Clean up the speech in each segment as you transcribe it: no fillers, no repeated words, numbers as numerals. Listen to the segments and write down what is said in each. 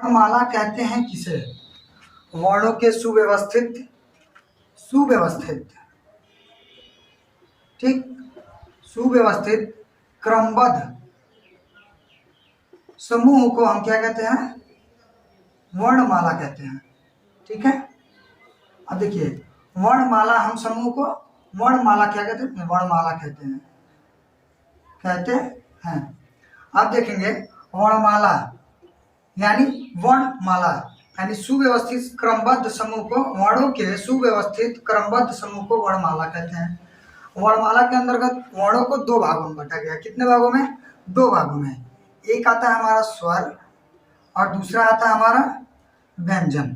माला कहते हैं किसे? वर्णों के सुव्यवस्थित सुव्यवस्थित ठीक सुव्यवस्थित क्रमबद्ध समूह को हम क्या कहते हैं? वर्णमाला कहते हैं। ठीक है, अब देखिए वर्णमाला, हम समूह को वर्णमाला क्या कहते हैं? वर्णमाला कहते हैं। अब देखेंगे वर्णमाला यानी वर्णमाला यानी सुव्यवस्थित क्रमबद्ध समूह को, वर्णों के सुव्यवस्थित क्रमबद्ध समूह को वर्णमाला कहते हैं। वर्णमाला के अंतर्गत वर्णों को दो भागों में बांटा गया। कितने भागों में? दो भागों में। एक आता है हमारा स्वर और दूसरा आता है हमारा व्यंजन।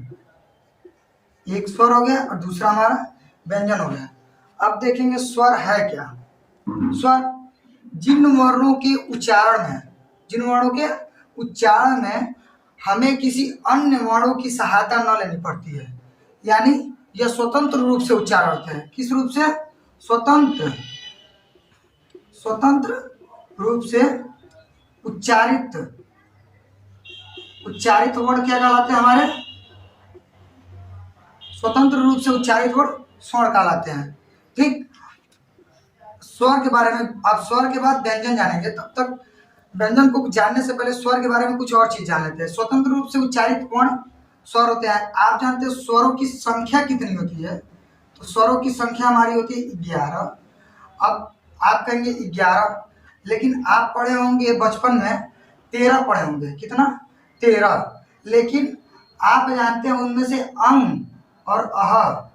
एक स्वर हो गया और दूसरा हमारा व्यंजन हो गया। अब देखेंगे स्वर है क्या। स्वर जिन वर्णों के उच्चारण में हमें किसी अन्य वर्णों की सहायता न लेनी पड़ती है, यानी यह स्वतंत्र रूप से उच्चारण होते हैं। किस रूप से? स्वतंत्र रूप से उच्चारित वर्ण क्या कहलाते हैं? हमारे स्वतंत्र रूप से उच्चारित वर्ण स्वर कहलाते हैं। ठीक, स्वर के बारे में, अब स्वर के बाद व्यंजन जानेंगे। तब तक व्यंजन को जानने से पहले स्वर के बारे में कुछ और चीज जान लेते हैं। स्वतंत्र रूप से उच्चारित वर्ण स्वर होते हैं। आप जानते हैं स्वरों की संख्या कितनी होती है? तो स्वरों की संख्या हमारी होती है 11। अब आप कहेंगे 11, लेकिन आप पढ़े होंगे बचपन में 13 पढ़े होंगे। कितना? 13। लेकिन आप जानते हैं उनमें से अंग और अह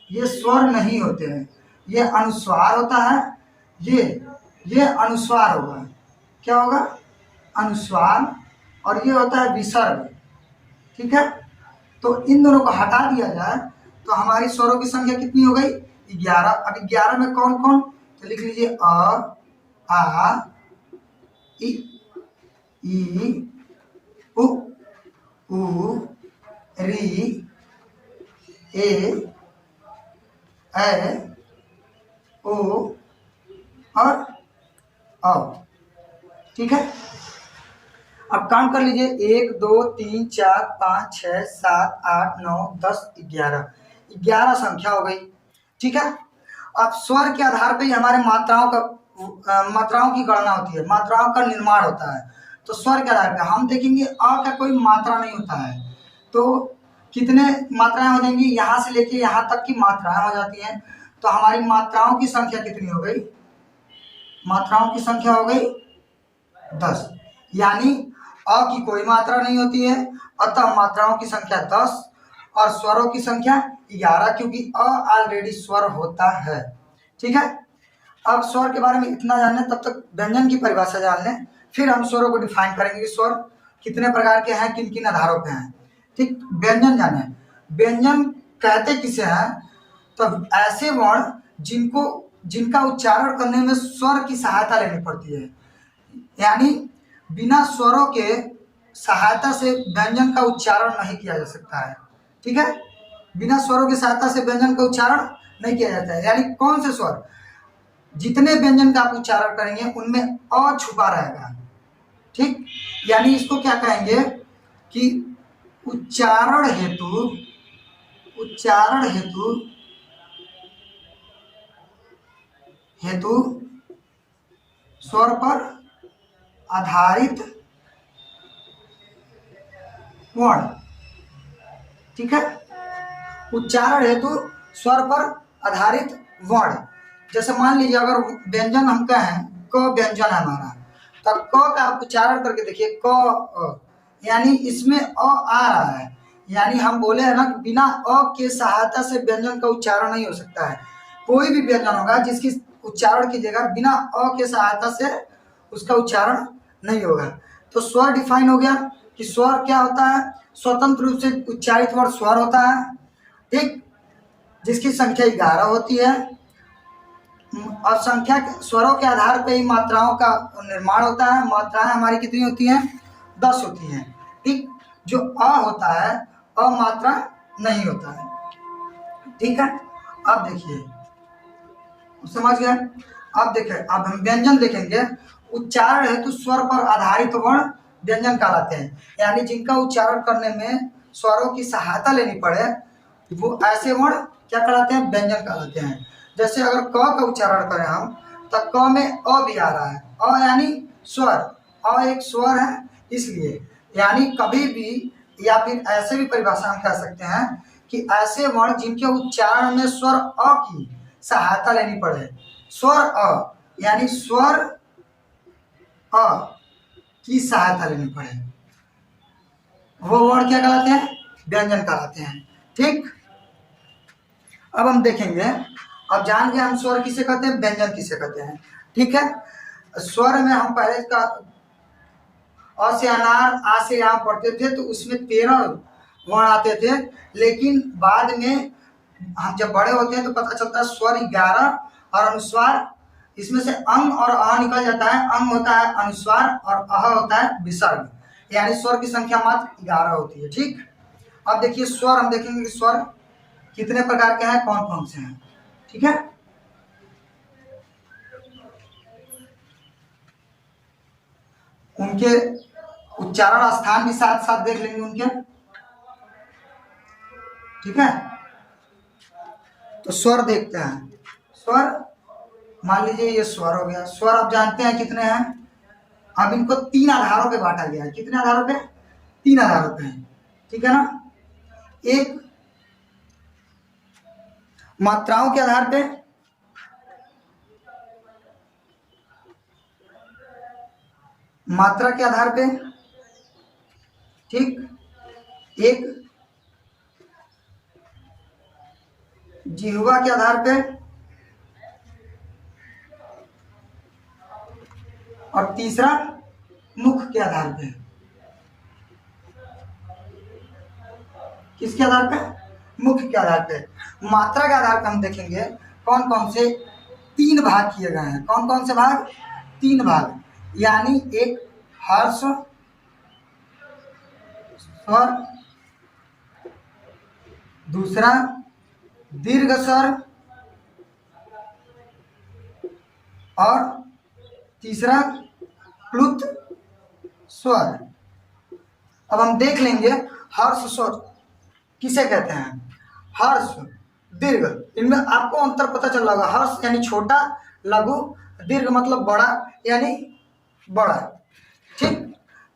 ये स्वर नहीं होते हैं, ये अनुस्वार होता है। ये अनुस्वार होगा। क्या होगा? अनुस्वार। और ये होता है विसर्ग। ठीक है, तो इन दोनों को हटा दिया जाए तो हमारी स्वरों की संख्या कितनी हो गई? 11। अब 11 में कौन कौन? तो लिख लीजिए अ, आ, ई, उ, री, ए, ओ और औ। ठीक है, अब काउंट कर लीजिए 1 2 3 4 5 6 7 8 9 10 11। 11 संख्या हो गई। ठीक है, अब स्वर के आधार पे ही हमारे मात्राओं की गणना होती है, मात्राओं का निर्माण होता है। तो स्वर के आधार पे हम देखेंगे अ का कोई मात्रा नहीं होता है, तो कितने मात्राएं हो जाएंगी? यहाँ से लेके यहाँ तक की मात्राएं हो जाती हैं। तो हमारी मात्राओं की संख्या कितनी हो गई? मात्राओं की संख्या हो गई 10। यानी अ की कोई मात्रा नहीं होती है, अतः मात्राओं की संख्या 10 और स्वरों की संख्या 11, क्योंकि अ ऑलरेडी स्वर होता है। ठीक है, अब स्वर के बारे में इतना जान लें, तब तक व्यंजन की परिभाषा जान लें, फिर हम स्वरों को डिफाइन करेंगे कि स्वर कितने प्रकार के हैं, किन किन आधारों पे हैं। ठीक, व्यंजन जाने। व्यंजन कहते किसे हैं? तो ऐसे वर्ण जिनका उच्चारण करने में स्वर की सहायता लेनी पड़ती है, यानी बिना स्वरों के सहायता से व्यंजन का उच्चारण नहीं किया जा सकता है। ठीक है, बिना स्वरों की सहायता से व्यंजन का उच्चारण नहीं किया जाता है। यानी कौन से स्वर? जितने व्यंजन का आप उच्चारण करेंगे उनमें अ छुपा रहेगा। ठीक, यानी इसको क्या कहेंगे कि उच्चारण हेतु स्वर पर आधारित वर्ण। ठीक है, उच्चारण हेतु स्वर पर आधारित वर्ण। जैसे मान लीजिए अगर व्यंजन हम कहें क व्यंजन है हमारा, तब क का आप उच्चारण करके देखिए क, यानी इसमें अ आ रहा है। यानी हम बोले हैं ना, बिना अ के सहायता से व्यंजन का उच्चारण नहीं हो सकता है। कोई भी व्यंजन होगा जिसकी उच्चारण कीजिएगा, बिना अ के सहायता से उसका उच्चारण नहीं होगा। तो स्वर डिफाइन हो गया कि स्वर क्या होता है? स्वतंत्र रूप से उच्चारित वर्ण स्वर होता है। ठीक, जिसकी संख्या 11 होती है। और संख्या स्वरों के आधार पर ही मात्राओं का निर्माण होता है। मात्राएं हमारी कितनी होती हैं? 10 होती हैं। ठीक, जो अ होता है अमात्रा नहीं होता है। ठीक है, अब देखिए, समझ गए? अब देखें, अब हम व्यंजन देखेंगे। उच्चारण हेतु स्वर पर आधारित वर्ण व्यंजन कहलाते हैं। यानी जिनका उच्चारण करने में स्वरों की सहायता लेनी पड़े वो ऐसे वर्ण क्या कहलाते हैं, व्यंजन कहलाते हैं। जैसे अगर क का उच्चारण करें हम तो क में अ भी आ रहा है, अ यानी स्वर, अ एक स्वर है इसलिए। यानी कभी भी या फिर ऐसे भी परिभाषा हम कह सकते हैं कि ऐसे वर्ण जिनके उच्चारण में स्वर अ की सहायता लेनी पड़े, स्वर अ यानी स्वर अ की सहायता लेनी पड़े, वो वर्ण क्या कहलाते हैं, व्यंजन कहलाते हैं। ठीक, अब हम देखेंगे, अब जान गए हम स्वर किसे कहते हैं, व्यंजन किसे कहते हैं। ठीक है, स्वर में हम पहले का अ से अनार, आ से आम पढ़ते थे तो उसमें 13 वर्ण आते थे, लेकिन बाद में हम जब बड़े होते हैं तो पता चलता है स्वर 11 और अनुस्वार, इसमें से अंग और अ निकल जाता है। अंग होता है अनुस्वार और अह होता है विसर्ग, यानी स्वर की संख्या मात्र 11 होती है। ठीक, अब देखिए स्वर, हम देखेंगे कि स्वर कितने प्रकार के हैं, कौन कौन से हैं। ठीक है, उनके उच्चारण स्थान भी साथ साथ देख लेंगे उनके। ठीक है, तो स्वर देखते हैं। स्वर, मान लीजिए ये स्वर हो गया। स्वर आप जानते हैं कितने हैं, अब इनको 3 आधारों पे बांटा गया है। कितने आधारों पे, 3 आधारों पे। ठीक है ना, एक मात्राओं के आधार पे, मात्रा के आधार पे, ठीक, एक जिह्वा के आधार पे और तीसरा मुख के आधार पे। किसके आधार पे, मुख के आधार पे। मात्रा के आधार पे हम देखेंगे कौन कौन से 3 भाग किए गए हैं। कौन कौन से भाग, 3 भाग, यानी एक हर्ष स्वर, दूसरा दीर्घ स्वर और तीसरा प्लुत स्वर। अब हम देख लेंगे हर्ष स्वर किसे कहते हैं, हर्ष, दीर्घ, इनमें आपको अंतर पता चल रहा होगा। हर्ष यानी छोटा, लघु, दीर्घ मतलब बड़ा यानी बड़ा। ठीक,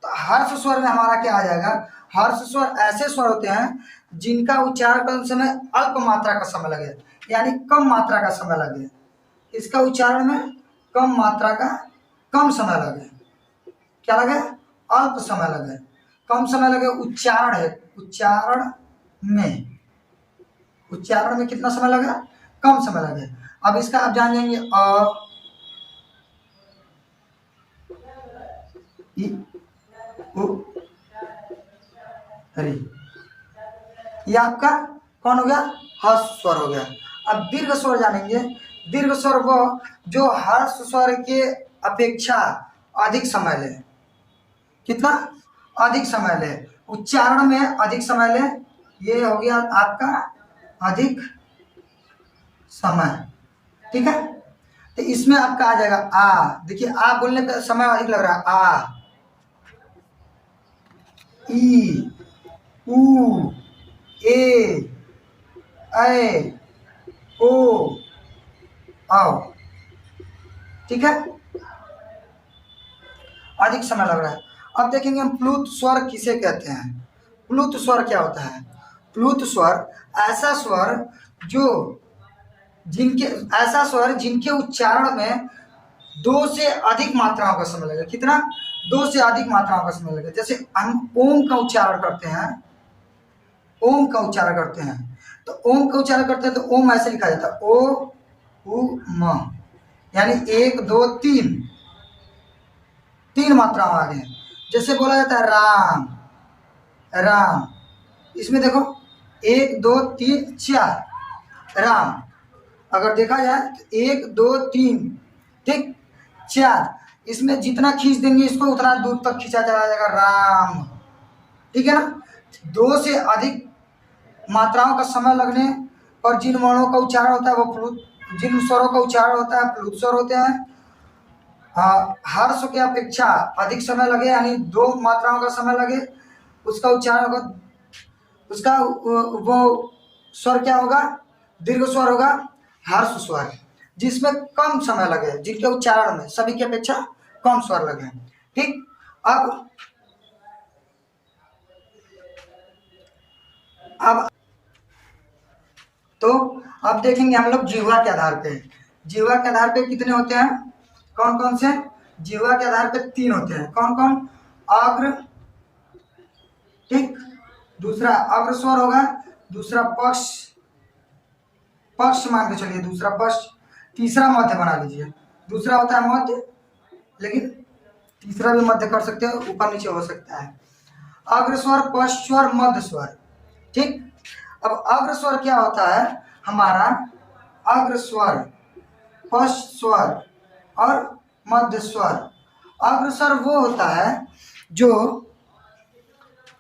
तो हर्ष स्वर में हमारा क्या आ जाएगा, हर्ष स्वर ऐसे स्वर होते हैं जिनका उच्चारण करने समय अल्प मात्रा का समय लगे, यानी कम मात्रा का समय लगे। इसका उच्चारण में कम मात्रा का कम समय लगे, क्या लगे, अल्प समय लगे, कम समय लगे। उच्चारण है, उच्चारण में कितना समय लगा, कम समय लगे। अब इसका आप जान जाएंगे अ, इ, उ, री, ये आपका कौन हो गया, हर्ष स्वर हो गया। अब दीर्घ स्वर जानेंगे। दीर्घ स्वर वो जो हर्ष स्वर के अपेक्षा अधिक समय ले। कितना, अधिक समय ले, उच्चारण में अधिक समय ले, ये हो गया आपका अधिक समय। ठीक है, तो इसमें आपका आ जाएगा आ। देखिए आ बोलने का समय अधिक लग रहा है, आ, ई, उ, ए, ऐ, ओ, औ। ठीक है, अधिक समय लग रहा है। अब देखेंगे हम प्लुत स्वर किसे कहते हैं। प्लुत स्वर क्या होता है, प्लुत स्वर ऐसा स्वर जो जिनके उच्चारण में 2 से अधिक मात्राओं का समय लगेगा। कितना, 2 से अधिक मात्राओं का समय लगेगा। जैसे हम ओम का उच्चारण करते हैं, ओम का उच्चारण करते हैं तो ओम का उच्चारण करते हैं तो ओम ऐसे लिखा जाता है, ओ उ म, यानी 1 2 3 मात्राओं आ गए। जैसे बोला जाता है राम, राम, इसमें देखो 1 2 3 4 राम। अगर देखा जाए तो 1 2 3, ठीक, 4, इसमें जितना खींच देंगे इसको उतना दूर तक खींचा चला जाएगा राम। ठीक है ना, 2 से अधिक मात्राओं का समय लगने पर जिन वर्णों का उच्चारण होता है वो प्लुत, जिन स्वरों का उच्चारण होता है प्लुत स्वर होते हैं। हर्ष की अपेक्षा अधिक समय लगे, यानी 2 मात्राओं का समय लगे, उसका उच्चारण होगा, उसका वो स्वर क्या होगा, दीर्घ स्वर होगा हर्ष स्वर। जिसमें कम समय लगे, जिनके उच्चारण में सभी की अपेक्षा कम स्वर लगे। ठीक, अब तो अब देखेंगे हम लोग जिह्वा के आधार पे। जिह्वा के आधार पे कितने होते हैं, कौन कौन से? जिह्वा के आधार पे 3 होते हैं। कौन कौन? अग्र, ठीक, दूसरा अग्र स्वर होगा, दूसरा पक्ष, पक्ष मान के चलिए, दूसरा पक्ष, तीसरा मध्य बना लीजिए। दूसरा होता है मध्य, लेकिन तीसरा भी मध्य कर सकते हो, ऊपर नीचे हो सकता है। अग्र स्वर, पश्च स्वर, मध्य स्वर। ठीक, अब अग्र स्वर क्या होता है हमारा? अग्र स्वर, पश्च स्वर और मध्य स्वर। अग्र स्वर वो होता है जो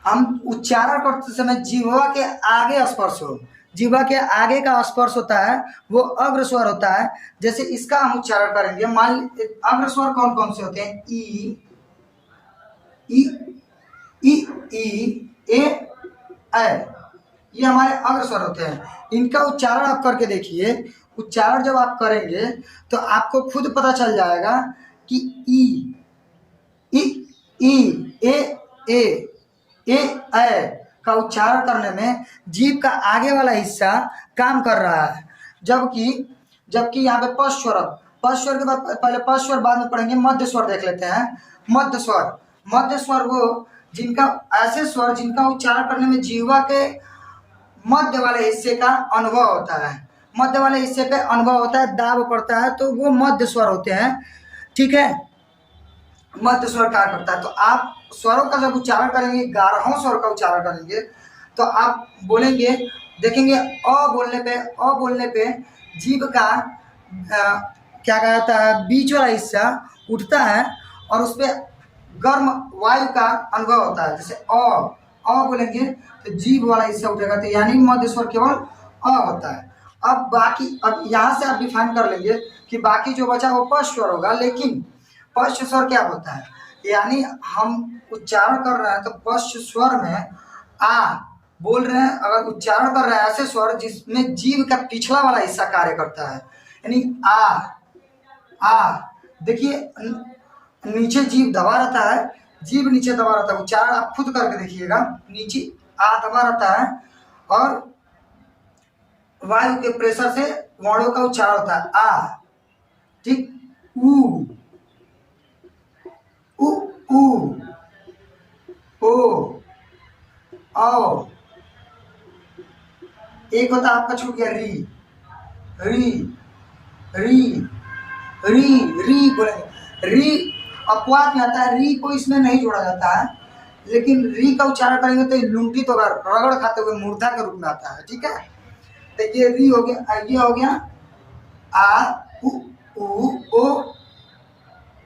हम उच्चारण करते समय जिह्वा के आगे स्पर्श हो, जिह्वा के आगे का स्पर्श होता है, वो अग्र स्वर होता है। जैसे इसका हम उच्चारण करेंगे, मान अग्र स्वर कौन कौन से होते हैं? ई, ई, ए, ये हमारे अग्र स्वर होते हैं। इनका उच्चारण आप करके देखिए, उच्चारण जब आप करेंगे तो आपको खुद पता चल जाएगा कि ई, ए का उच्चारण करने में जीभ का आगे वाला हिस्सा काम कर रहा है, जबकि यहाँ पे पश्च स्वर, पश्च स्वर के बाद पहले पश्च स्वर, बाद में पढ़ेंगे मध्य स्वर। देख लेते हैं मध्य स्वर। मध्य स्वर वो जिनका, ऐसे स्वर जिनका उच्चारण करने में जीवा के मध्य वाले हिस्से का अनुभव होता है, मध्य वाले हिस्से पे अनुभव होता है, दाब पड़ता है, तो वो मध्य स्वर होते हैं। ठीक है, मध्य स्वर क्या करता है? तो आप स्वरों का जब उच्चारण करेंगे, 11वें स्वर का उच्चारण करेंगे, तो आप बोलेंगे, देखेंगे अ बोलने पे जीभ का क्या कहता है, बीच वाला हिस्सा उठता है और उस पर गर्म वायु का अनुभव होता है। जैसे अ बोलेंगे तो जीभ वाला हिस्सा उठेगा, तो यानी मध्य स्वर केवल अ होता है। अब यहाँ से आप डिफाइन कर लेंगे कि बाकी जो बचा वो पश्च स्वर होगा। लेकिन पश्च स्वर क्या होता है? यानी हम उच्चारण कर रहे हैं तो पश्च स्वर में आ बोल रहे हैं, अगर उच्चारण कर रहे हैं ऐसे स्वर जिसमें जीभ का पिछला वाला हिस्सा कार्य करता है, यानी आ देखिए, नीचे जीभ दबा रहता है, जीभ नीचे दबा रहता है। उच्चारण आप खुद करके देखिएगा, नीचे आ दबा रहता है और वायु के प्रेशर से वर्णों का उच्चारण होता है आ। ठीक, ऊ, ओ, औ। एक होता आपका छूट गया री, री, री, री, री बोलेंगे। री अपवाद में आता है, री को इसमें नहीं जोड़ा जाता है, लेकिन री का उच्चारण करेंगे तो लुंठी तो रगड़ खाते हुए मूर्धा के रूप में आता है। ठीक है, तो ये री हो गया, ये हो गया आ, ओ,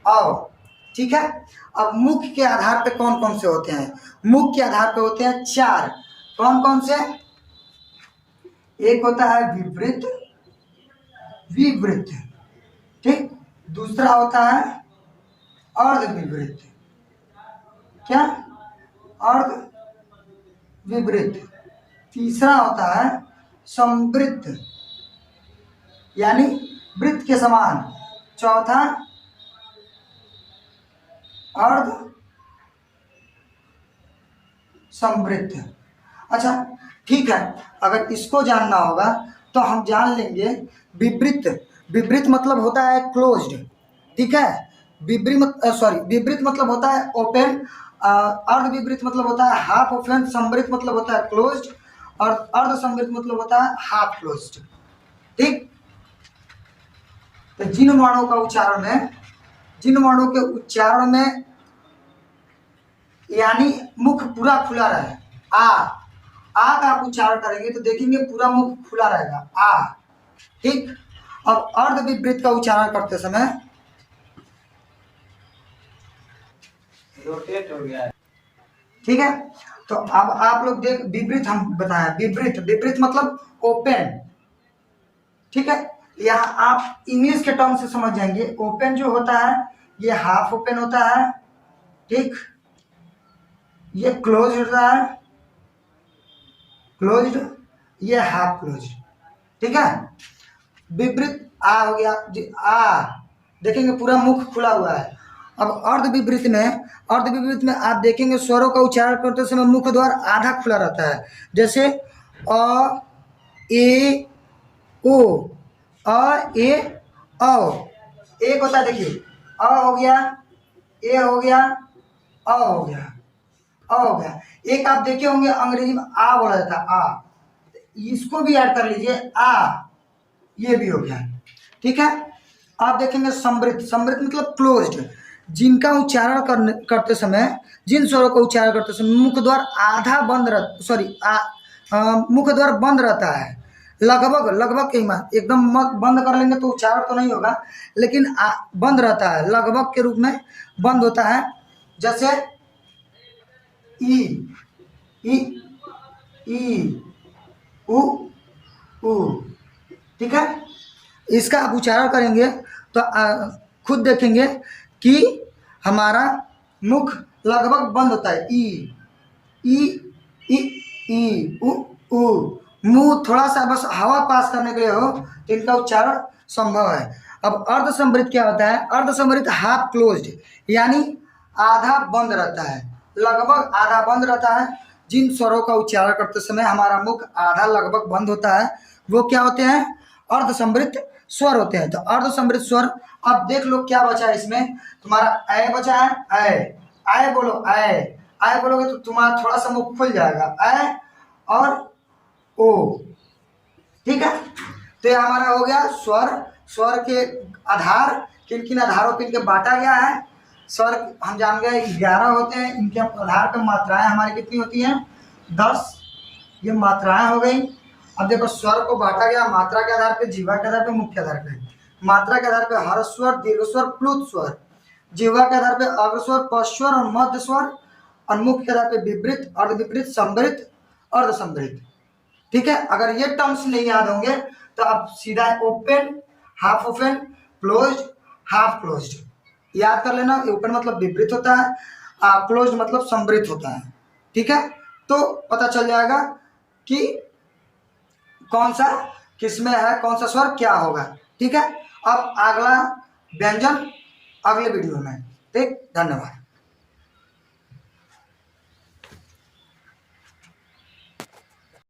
औ। ठीक है, अब मुख के आधार पे कौन कौन से होते हैं? मुख के आधार पे होते हैं 4। कौन कौन से? एक होता है विवृत, विवृत, ठीक, दूसरा होता है अर्ध विवृत, क्या? अर्ध विवृत, तीसरा होता है संवृत, यानी वृत्त के समान, चौथा अर्ध संवृत। अच्छा ठीक है, अगर इसको जानना होगा तो हम जान लेंगे विवृत। विवृत मतलब होता है क्लोज्ड, ठीक है, विवृत मतलब होता है ओपन, अर्ध विवृत मतलब होता है हाफ ओपन, संवृत मतलब होता है क्लोज्ड और अर्ध संवृत मतलब होता है हाफ क्लोज्ड। ठीक, तो जिन वर्णों के उच्चारण में यानी मुख पूरा खुला रहे, आ का आप उच्चारण करेंगे तो देखेंगे पूरा मुख खुला रहेगा, आ। ठीक, अब अर्ध विवृत का उच्चारण करते समय रोटेट हो गया है। ठीक है, तो अब आप लोग देख, विवृत हम बताया, विवृत मतलब ओपन। ठीक है, यहाँ आप इंग्लिश के टर्म से समझ जाएंगे। ओपन जो होता है ये हाफ ओपन होता है, ठीक, ये क्लोज होता है, क्लोज्ड, ये हाफ क्लोज, ठीक है। विपरीत आ हो गया आ, देखेंगे पूरा मुख खुला हुआ है। अब अर्ध विपरीत में आप देखेंगे स्वरों का उच्चारण करते समय मुख द्वार आधा खुला रहता है, जैसे अ ए ओ, अ ए औ, एक होता है, देखिए अ हो गया, ए हो गया, अ हो गया, अ हो गया। एक आप देखे होंगे अंग्रेजी में आ बोला जाता है, आ, इसको भी ऐड कर लीजिए, आ, ये भी हो गया, ठीक है। आप देखेंगे समृद्ध, समृद्ध मतलब क्लोज्ड, जिनका उच्चारण करते समय, जिन स्वरों का उच्चारण करते समय मुख द्वार आधा बंद मुख द्वार बंद रहता है, लगभग लगभग कई मान, एकदम बंद कर लेंगे तो उच्चारण तो नहीं होगा, लेकिन बंद रहता है, लगभग के रूप में बंद होता है, जैसे ई, ई, ई, उ, उ, ठीक है। इसका आप उच्चारण करेंगे तो खुद देखेंगे कि हमारा मुख लगभग बंद होता है, ई, ई, ई, उ, मुंह थोड़ा सा बस हवा पास करने के लिए हो तो इनका उच्चारण संभव है। अब अर्ध समृद्ध क्या होता है? अर्ध समृद्ध हाफ क्लोज्ड, यानी आधा बंद रहता है, लगभग आधा बंद रहता है। जिन स्वरों का उच्चारण करते समय हमारा मुख आधा लगभग बंद होता है वो क्या होते हैं? अर्ध समृद्ध स्वर होते हैं। तो अर्ध समृद्ध स्वर, अब देख लो क्या बचा है इसमें, तुम्हारा ऐ बचा है, ऐ, ऐ बोलो, ऐ, ऐ बोलोगे तो तुम्हारा थोड़ा सा मुख खुल जाएगा, ऐ और ओ, ठीक है। तो ये हमारा हो गया स्वर। स्वर के आधार, किन किन आधारों पर इनके बांटा गया है। स्वर हम जान गए 11 होते हैं, इनके आधार पर मात्राएं हमारी कितनी होती हैं? 10, ये मात्राएं हो गई। अब देखो स्वर को बांटा गया मात्रा के आधार पे, जीवा के आधार पे, मुख्य आधार पे। मात्रा के आधार पे हर्ष स्वर, दीर्घ स्वर, प्लुत स्वर। जीवा के आधार पे अग्र स्वर, पश्च स्वर और मध्य स्वर। और मुख्य के आधार पे विपरीत, अर्ध विपरीत, समृद्ध, अर्ध समृद्ध, ठीक है। अगर ये टर्म्स नहीं याद होंगे तो आप सीधा open, half open, closed, half closed याद कर लेना। ओपन मतलब विपरीत होता है, क्लोज्ड मतलब समृद्ध होता है, ठीक है। तो पता चल जाएगा कि कौन सा किसमें है, कौन सा स्वर क्या होगा, ठीक है। अब अगला व्यंजन अगले वीडियो में, ठीक, धन्यवाद।